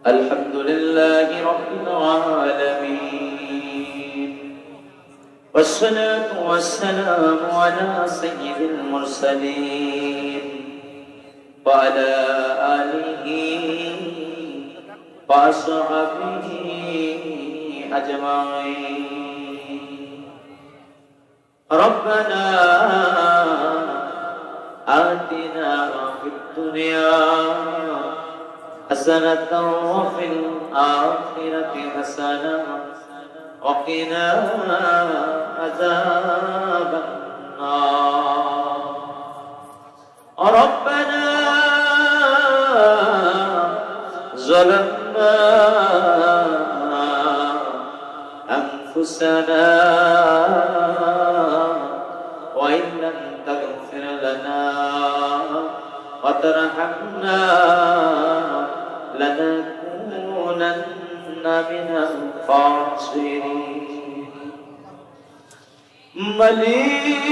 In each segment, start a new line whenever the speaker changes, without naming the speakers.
الحمد لله رب العالمين، والصلاة والسلام على سيد المرسلين وعلى آله وأصحابه أجمعين. ربنا آتنا في الدنيا حسنة وفي الآخرة حسنة وقنا عذاب النار. ربنا ظلمنا أنفسنا وإن لم تغفر لنا وترحمنا لنكونن من الخاسرين. মালিক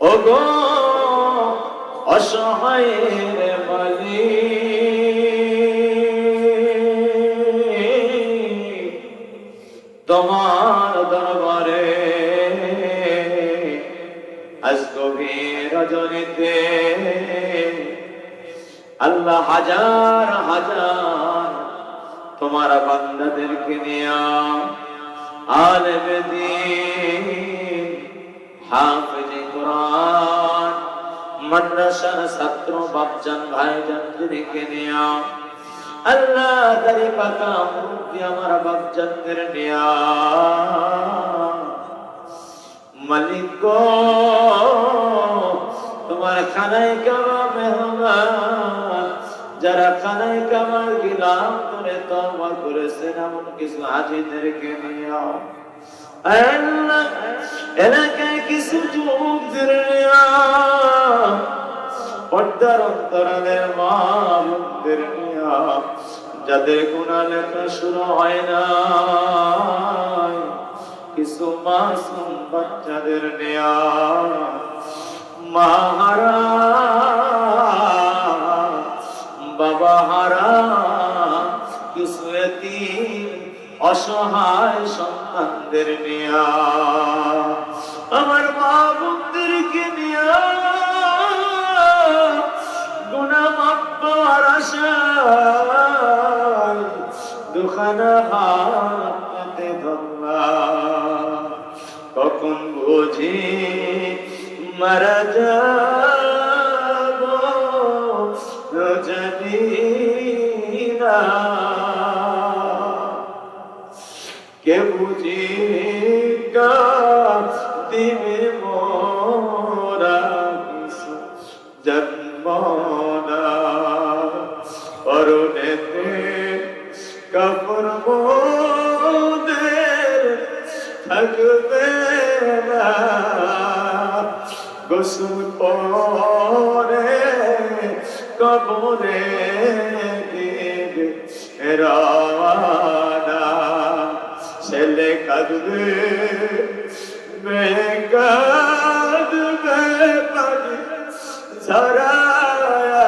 ওগো অসহায়ের মালিক, তোমার দরবারে আজ গভীর রজনীতে আল্লাহ হাজার হাজার তোমার বান্দাদেরকে নিয়ে আলেমে দ্বীন, হাফেজে কোরআন, মাদ্রাসার ছাত্র বাপজান ভাইজানদেরকে নিয়ে আল্লাহ দাড়ি পাকা মুরব্বি আমার বাপজানদের নিয়ে মালিক গো তোমার খানায় কাবা মেহমান যারা খানায় কাবার গিলাম করে তওবা করেছেন এমন কিছু হাজীদেরকে নিয়ে আল্লাহ এলাকায় কিছু যুবকদের নিয়ে পর্দার অন্তরালের মা বোনদের নিয়ে যাদের গুনাহ লেখা শুরু হয় না, কিছু মাসুম বাচ্চাদের নিয়ে মা হারা বাবা হারা কিছু এতিম অসহায় সন্তানদের নিয়ে আমার মা বোনদেরকে নিয়ে গুনাহ মাফ পাওয়ার আশায় দুখানা হাত পেতে ধরলাম, কখন বুঝি মারা যাব জানি না, কে বুঝি দিবে মোরা কিছু জন্ম না, অরুণেতে কাপড় মোদের থাকবে না, গোসল পরে কবরে দিবে রাওয়ানা, ছেলে কাঁদবে মেয়ে কাঁদবে পানি ঝরায়া,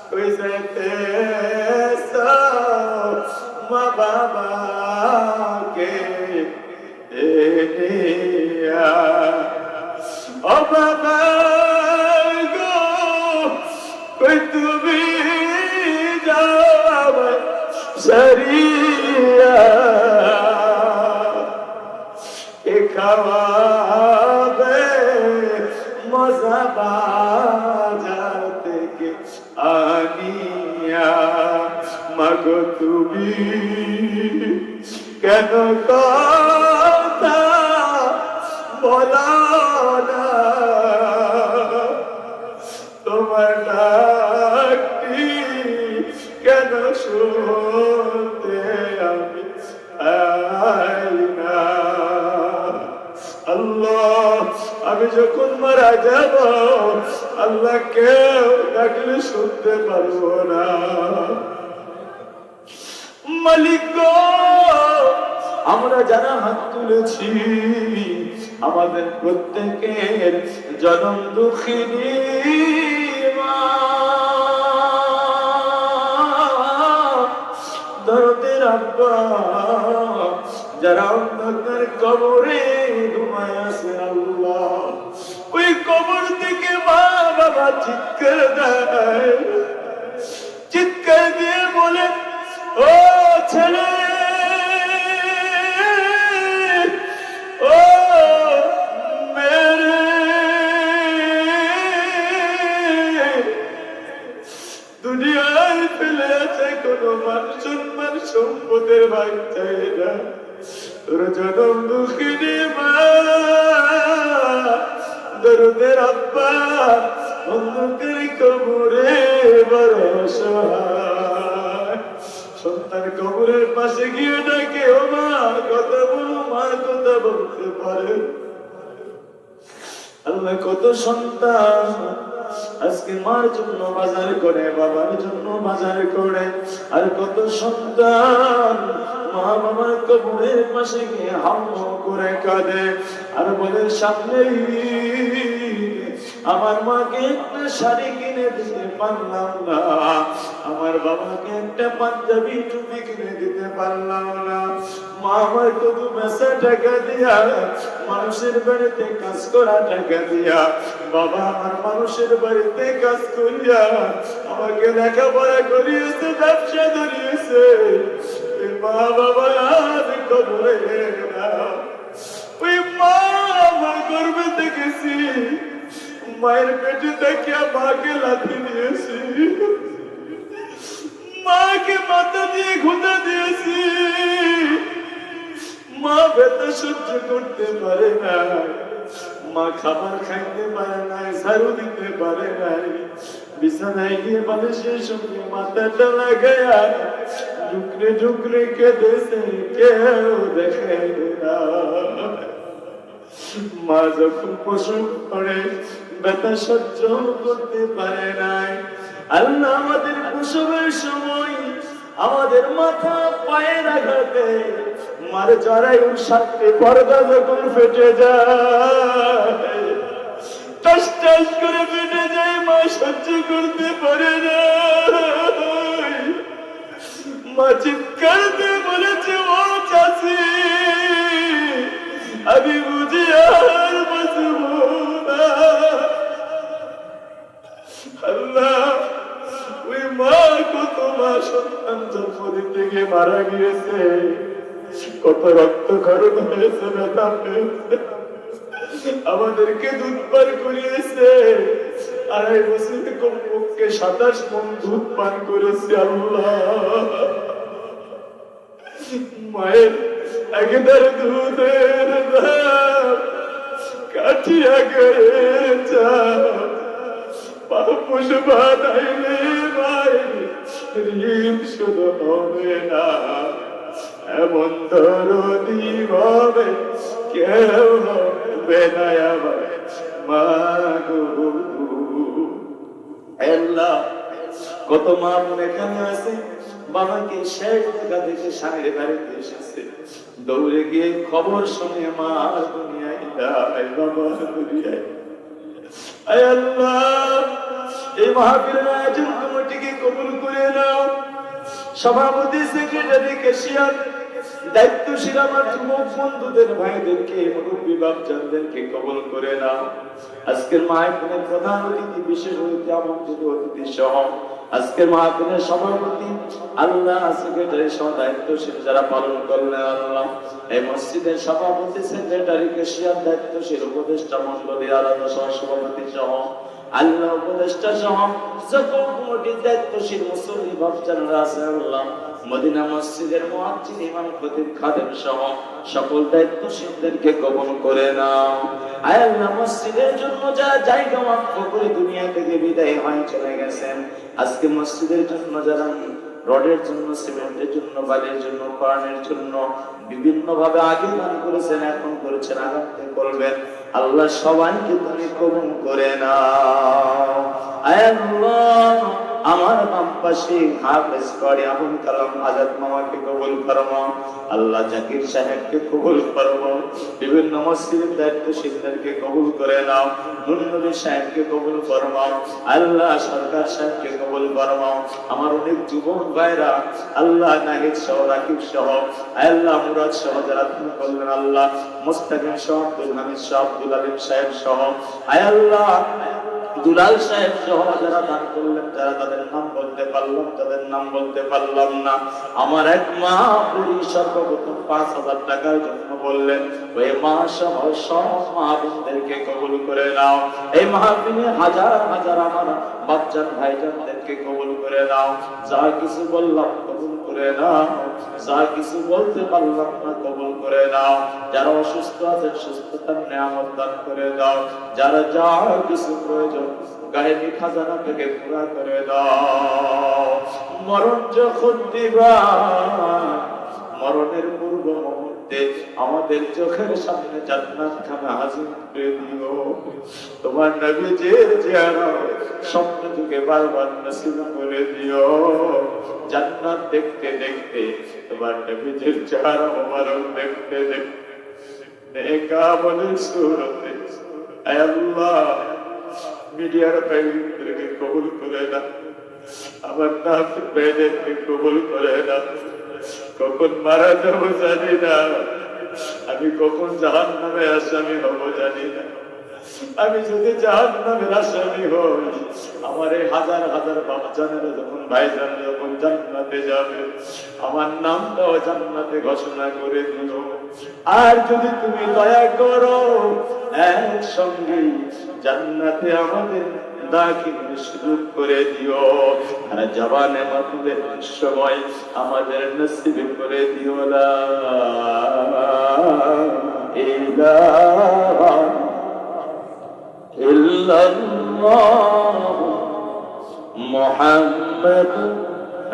কই যেতে মা বাবাকে দিয়া ও বাবা গো কই তুমি যাও সরিয়া, এ খাওয়াবে মজা বাজার থেকে আনিয়া, মাগো তুমি কেন কথা বলো না, তোমার ডাকটি কেন শুনতে আমি আই না। আল্লাহ আমি যখন মারা যাব আল্লাহ কেউ ডাকলে শুনতে পারবো না, মালিক গো আমরা যারা হাত তুলেছি আমাদের প্রত্যেকের জনম দুঃখিনী মা, দরদের আব্বা যারা অন্ধকার কবরে ঘুমায় আছে আল্লাহ, ওই কবর থেকে মা বাবা চিৎকার দেয়, চিৎকার দিয়ে বলে ও ছেলে, ও মেরে, দুনিয়ায় ফেলে আছে কোনো মান সম্মান সম্পদের ভাগ চাই না, তোর জনম দুঃখিনী মা, দরদের আব্বা অন্ধকার কবরে বড় অসহায়। সন্তান কবরের পাশে গিয়ে ডাকে ও মা কথা বলো, মা কথা বলতে পারে। আল্লাহ কত সন্তান আজকে মার জন্য বাজার করে, বাবার জন্য বাজার করে, আর কত সন্তান মা বাবার কবরের পাশে গিয়ে হাম করে কাঁদে আর বলে সামনে আমার মাকে একটা শাড়ি কিনে দিতে পারলাম না, আমার বাবাকে একটা পাঞ্জাবি টুপি কিনে দিতে পারলাম না, মা আমার কত বেচা টাকা দিয়া, মানুষের বাড়িতে কাজ করা টাকা দিয়া, বাবা আমার মানুষের বাড়িতে কাজ করিয়া আমাকে লেখাপড়া করিয়েছে, ব্যবসা ধরিয়েছে, মা বাবা আজ কবরে না, ওই মা আমার গর্বে দেখেছি, মায়ের পেটে দেখিয়া মাকে লাথি দিয়েছি, মাকে মাথা দিয়ে ঘুঁটা দিয়েছি, মা ব্যথা সহ্য করতে পারে না, মা খাবার খাইতে পারে নাই, ঝাড়ু দিতে পারে নাই, বিছানায় গিয়ে মানুষের সঙ্গে মাথাটা লাগায়া ঢুকরে ঢুকরে কেঁদেছে, কেউ দেখে না। মা যখন প্রসব করে ব্যথা সহ্য করতে পারে নাই, আল্লাহ আমাদের প্রসবের সময় আমাদের মাথা পায়ের আঘাতে মার জরায়ুর সাথে পর্দা যখন ফেটে যায়, টাস টাস করে ফেটে যায়, মা সহ্য করতে পারে না, মা চিৎকার দিয়ে বলেছে ও চাচি আমি বুঝি আর বাঁচব না। আল্লাহ ওই মা কত মা সন্তান জন্ম দিতে গিয়ে মারা গিয়েছে, কত রক্ত খরচ হয়েছে, ব্যথা পেয়েছে, আমাদেরকে দুধ পান করিয়েছে, 2.5 বছরে কমপক্ষে 27 মণ দুধ পান করেছে। আল্লাহ মায়ের একদার দুধের দাম কাঠিয়া গেছে পাপুষ বানাইলে মায়ের ঋণ শুধু হবে না, এমন দরদি ভাবে কেউ হবে না আমার মা গো। আল্লাহ কত মা বোন এখানে আছে, বাবাকে শেষ দেখা দেখে স্বামীর বাড়িতে এসেছে, দৌড়ে গিয়ে খবর শুনে মা দুনিয়ায় নাই, বাবা দুনিয়ায়। আয় আল্লাহ এই মাহফিলের আয়োজন কমিটিকে কবুল করে নাও, সভাপতি সেক্রেটারি ক্যাশিয়ার দায়িত্বশীল আমার যুবক বন্ধুদের ভাইদেরকে মুরব্বী বাপজানদেরকে কবুল করে নাও। আজকের মাহফিলের প্রধান অতিথি বিশেষ অতিথি আমন্ত্রিত অতিথি সহ আজকের মাহফিলের সভাপতি আল্লাহ সেক্রেটারি সহ দায়িত্বশীল যারা পালন করলেন, আল্লাহ এই মসজিদের সভাপতি সেক্রেটারি ক্যাশিয়ার দায়িত্বশীল উপদেষ্টা মন্ডলী আলাদা সহ সভাপতি সহ আল্লাহ উপদেষ্টা সহ সকল কমিটির দায়িত্বশীল মুসল্লি বাপজানরা আছেন, আল্লাহ মদিনা মসজিদের মুয়াজ্জিন ইমাম খতিব খাদেম সহ সকল দায়িত্বশীলদেরকে কবুল করে নাও। আয় আল্লাহ মসজিদের জন্য যারা জায়গা ওয়াকফ করে দুনিয়া থেকে বিদায় হয়ে চলে গেছেন, আজকে মসজিদের জন্য যারা রডের জন্য, সিমেন্টের জন্য, বালির জন্য, কোরআনের জন্য বিভিন্ন ভাবে আগে দান করেছেন, এখন করেছেন, আগামীতে করবেন, আল্লাহ সবাইকে তুমি কবুল করে নাও। আয় আল্লাহ আমার বাম পাশে হাফেজ করি আবুল কালাম আজাদ মামাকে কবুল ফরমাও আল্লাহ জাকির সাহেবকে কবুল ফরমাও বিভিন্ন মসজিদের দায়িত্বশীলদেরকে কবুল করে নাও নুরনবী সাহেবকে কবুল ফরমাও আল্লাহ সরকার সাহেবকে কবুল ফরমাও আমার অনেক যুবক ভাইরা আল্লাহ নাহিদ সহ রাকিব সহ আল্লাহ মুরাদ সহ যারা তুমি করলেন আল্লাহ মুস্তাকিম সহ আব্দুল হামিদ সহ আব্দুল আলিম সাহেব সহ আল্লাহ দুলাল সাহেব সহ যারা দান করলেন যারা তাদের নাম বলতে পারলাম তাদের নাম বলতে পারলাম না আমার এক মা পুরি সর্বপ্রথম 5,000 টাকার জন্য বললেন ওই মা সহ সব মা বোনদেরকে কবুল করে নাও এই মাহফিলে হাজার হাজার আমার বাচ্চার ভাইজানদেরকে কবুল করে নাও যা কিছু বললাম কবুল করে নাও যা কিছু বলতে পারলাম না কবুল করে নাও যারা অসুস্থ আছেন সুস্থতার নিয়ামত দান করে দাও যারা যা কিছু প্রয়োজন গায়েবী খাজানা থেকে পুরা করে দাও মরণ যখন দিবা মরণের পূর্ব মুহূর্তে আমাদের চোখের সামনে জান্নাত খানা হাজির করে দিও তোমার নবীজির জিয়ারত স্বপ্ন যুগে বারবার নসিব করে দিও জান্নাত দেখতে দেখতে তোমার নবীজির চেহারা মোবারক দেখতে দেখতে নেকা বলে সুরতে আয় আল্লাহ মিডিয়ার ভাইদেরকে কবুল করে না আমার নাফিক ভাইদেরকে কবুল করে না কখন মারা যাবো জানি না আমি কখন জাহান্নামে আসামি হব জানি না আমি যদি জাহান্নামের আসামি হই আমার এই হাজার হাজার বাচ্চারা যখন ভাইজান যখন জান্নাতে যাবে আমার নামটাও জান্নাতে ঘোষণা করে দিও আর যদি তুমি দয়া করো একসঙ্গে জান্নাতে আমাদের দাখিলের সুযোগ করে দিও আর জবানে মাতুলের সময় আমাদের নসিব করে দিও লা ইলাহা ইল্লাল্লাহ মুহাম্মাদুর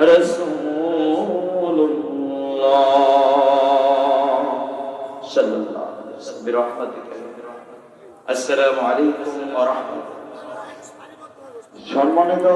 রাসূলুল্লাহ সাল্লাল্লাহু আলাইহি ওয়াসাল্লাম বিরহমাতিকা আসসালামু আলাইকুম ওয়া রাহমাতুল্লাহ সম্মানিত